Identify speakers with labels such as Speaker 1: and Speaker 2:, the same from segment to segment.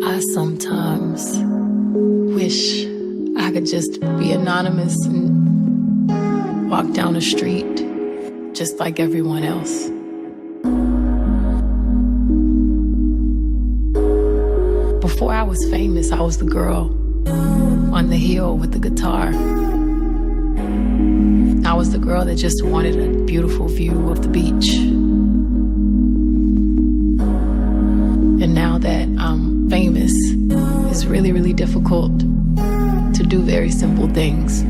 Speaker 1: I sometimes wish I could just be anonymous and walk down the street just like everyone else. Before I was famous, I was the girl on the hill with the guitar. I was the girl that just wanted a beautiful view of the beach. And now that I'm famous, it's really, really difficult to do very simple things.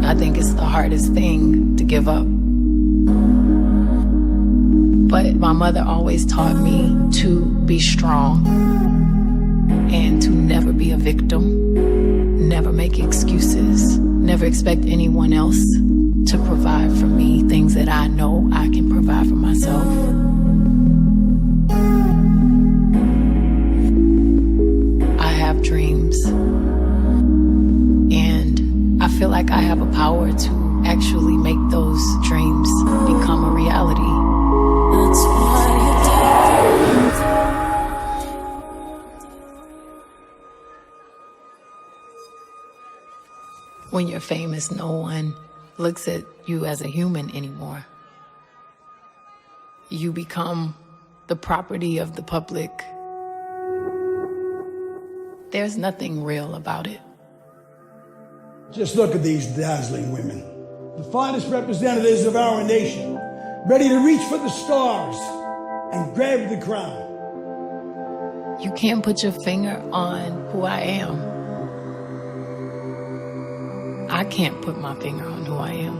Speaker 1: I think it's the hardest thing to give up. But my mother always taught me to be strong and to never be a victim, never make excuses, never expect anyone else to provide for me things that I know I can provide for myself. I have dreams, and I feel like I have a power to actually make those dreams become a reality. That's why when you're famous, no one looks at you as a human anymore. You become the property of the public. There's nothing real about it.
Speaker 2: Just look at these dazzling women, the finest representatives of our nation, ready to reach for the stars and grab the crown.
Speaker 1: You can't put your finger on who I am. I can't put my finger on who I am.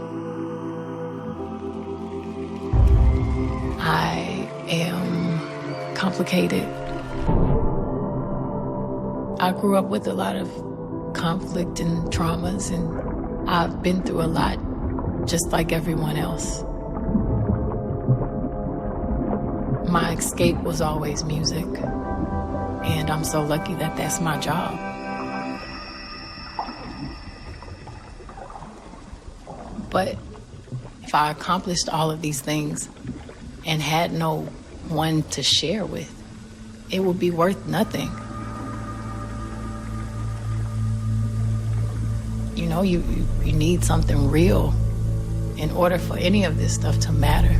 Speaker 1: I am complicated. I grew up with a lot of conflict and traumas, and I've been through a lot, just like everyone else. My escape was always music, and I'm so lucky that that's my job. But if I accomplished all of these things and had no one to share with, it would be worth nothing. You know, you need something real in order for any of this stuff to matter.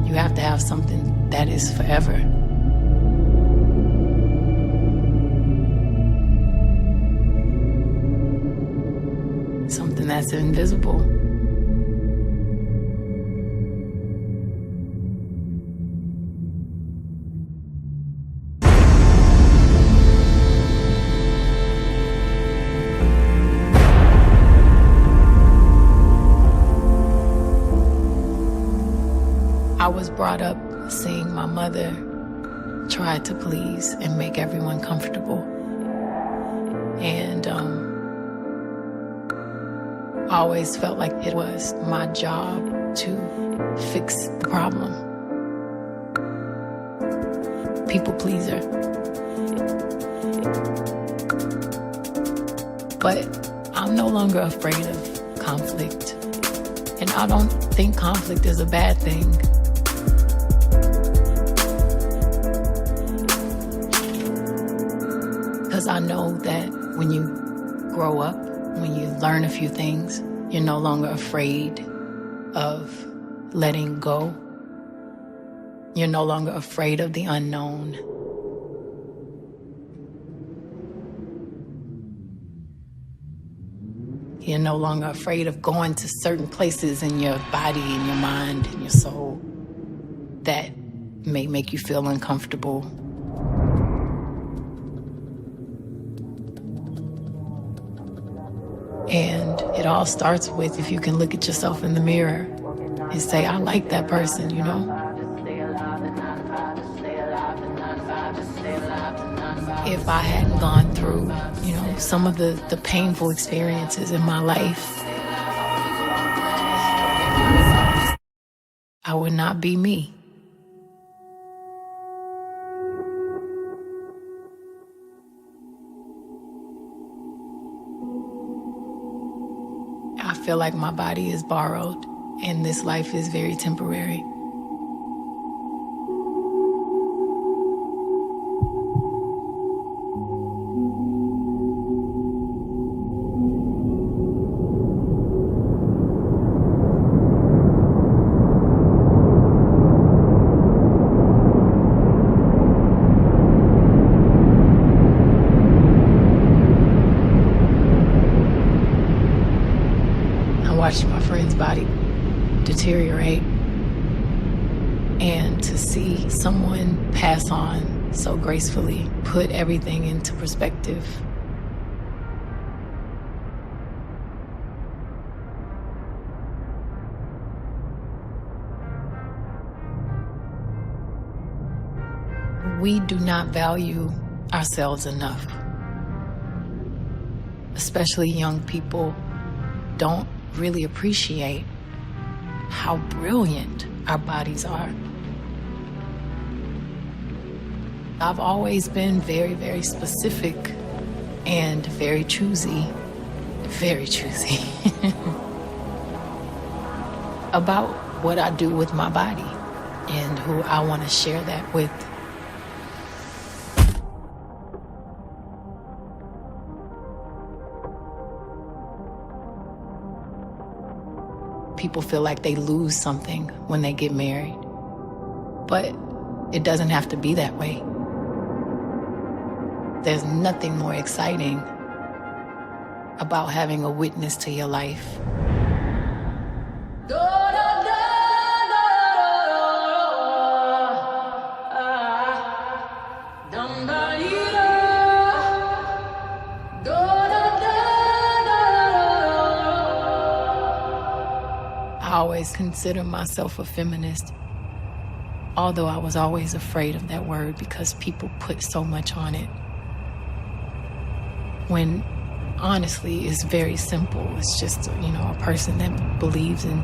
Speaker 1: You have to have something that is forever. Something that's invisible. I was brought up seeing my mother try to please and make everyone comfortable. And I always felt like it was my job to fix the problem. People pleaser. But I'm no longer afraid of conflict. And I don't think conflict is a bad thing. Because I know that when you grow up, when you learn a few things, you're no longer afraid of letting go. You're no longer afraid of the unknown. You're no longer afraid of going to certain places in your body and your mind and your soul that may make you feel uncomfortable. And it all starts with if you can look at yourself in the mirror and say, I like that person, you know? If I hadn't gone through, you know, some of the painful experiences in my life, I would not be me. I feel like my body is borrowed and this life is very temporary. Watch my friend's body deteriorate, and to see someone pass on so gracefully, put everything into perspective. We do not value ourselves enough. Especially young people don't really appreciate how brilliant our bodies are. I've always been very, very specific and very choosy about what I do with my body and who I want to share that with. People feel like they lose something when they get married, but it doesn't have to be that way. There's nothing more exciting about having a witness to your life. I always consider myself a feminist, although I was always afraid of that word because people put so much on it. When honestly, it's very simple. It's just, a person that believes in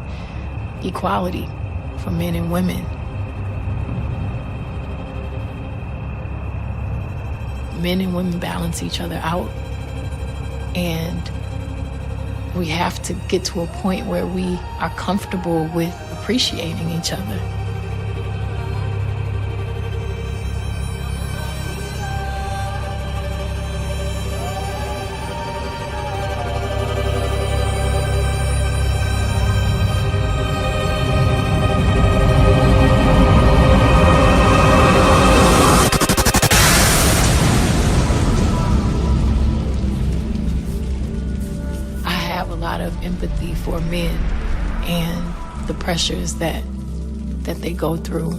Speaker 1: equality for men and women. Men and women balance each other out, and we have to get to a point where we are comfortable with appreciating each other. Empathy for men and the pressures that they go through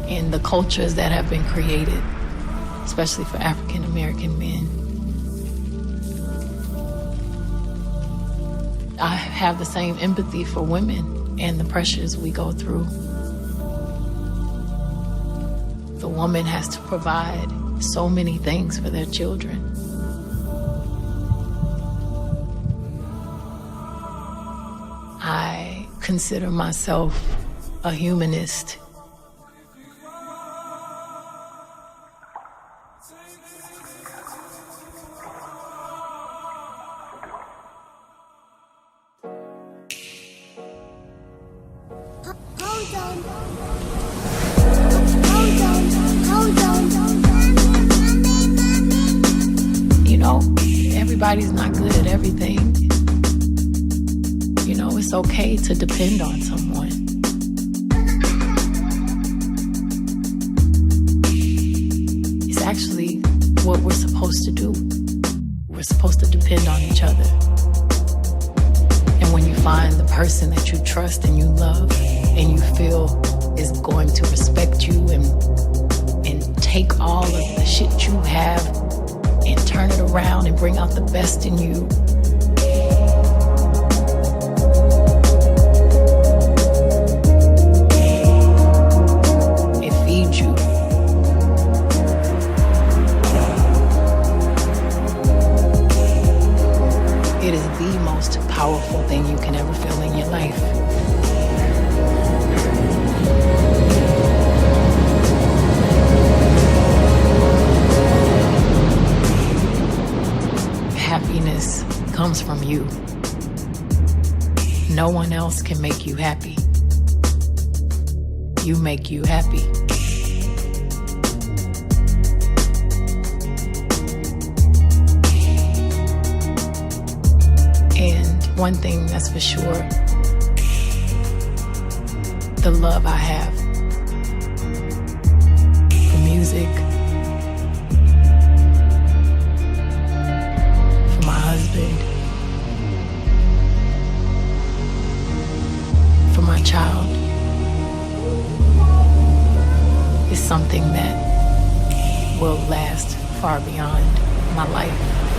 Speaker 1: and the cultures that have been created, especially for African American men. I have the same empathy for women and the pressures we go through. The woman has to provide so many things for their children. I consider myself a humanist. Everybody's not good at everything. It's okay to depend on someone. It's actually what we're supposed to do. We're supposed to depend on each other. And when you find the person that you trust and you love and you feel is going to respect you and take all of the shit you have and turn it around and bring out the best in you, powerful thing you can ever feel in your life. comes from you. No one else can make you happy. You make you happy. And one thing that's for sure, the love I have for music, for my husband, for my child, is something that will last far beyond my life.